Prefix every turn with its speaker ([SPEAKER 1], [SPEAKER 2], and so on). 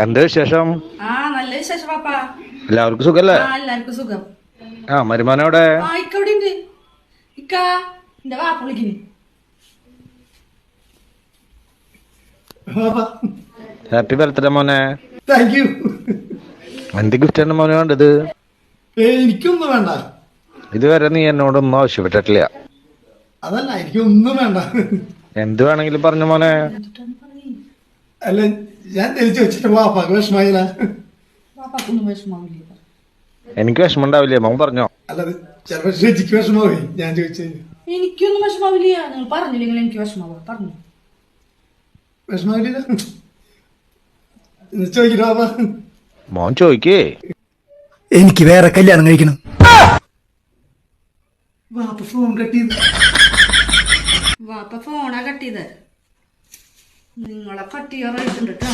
[SPEAKER 1] എന്താ വിശേഷം?
[SPEAKER 2] നല്ല വിശേഷം പാപ്പാ.
[SPEAKER 1] എല്ലാവർക്കും സുഖല്ലേ?
[SPEAKER 2] എല്ലാവർക്കും സുഖം.
[SPEAKER 1] മരുമാനോടെ?
[SPEAKER 2] ഇക്കവിടെ ഉണ്ട്. ഇക്ക എന്റെ വാപ്പ വിളിക്കുന്നു.
[SPEAKER 1] ഹാപ്പി ബർത്ത്ഡേ മോനെ.
[SPEAKER 3] Thank you.
[SPEAKER 1] എന്ത് ഗിഫ്റ്റ് ആണ് മോനെ വേണ്ടത്?
[SPEAKER 3] എനിക്കൊന്നും വേണ്ട.
[SPEAKER 1] ഇതുവരെ നീ എന്നോടൊന്നും ആവശ്യപ്പെട്ടിട്ടില്ല.
[SPEAKER 3] അതല്ല, എനിക്കൊന്നും വേണ്ട.
[SPEAKER 1] എന്ത് വേണമെങ്കിലും പറഞ്ഞു മോനെ.
[SPEAKER 3] അല്ല, ഞാൻ തിരിച്ചു വെച്ചിട്ട് വാപ്പാക്ക് വിഷമായില്ല.
[SPEAKER 1] എനിക്ക് വിഷമം ഉണ്ടാവില്ലേ മോൻ പറഞ്ഞോ?
[SPEAKER 3] അല്ലത് ചിലപ്പോ ചേച്ചിക്ക് വിഷമാവേ ഞാൻ ചോദിച്ചത്.
[SPEAKER 2] എനിക്കൊന്നും വിഷമാവില്ല. നിങ്ങൾ പറഞ്ഞില്ലെങ്കിൽ എനിക്ക് വിഷമാവാ. പറഞ്ഞു
[SPEAKER 3] വിഷമാവില്ല. ചോദിക്കട്ടോ വാപ്പ?
[SPEAKER 1] മോൻ ചോദിക്കേ.
[SPEAKER 3] എനിക്ക് വേറെ കല്യാണം കഴിക്കണം. വാപ്പ ഫോൺ കട്ട് ചെയ്ത്.
[SPEAKER 2] വാപ്പ ഫോണാ കട്ട് ചെയ്ത്. നിങ്ങളെ കട്ട് ചെയ്യാറായിട്ടുണ്ട് കേട്ടോ.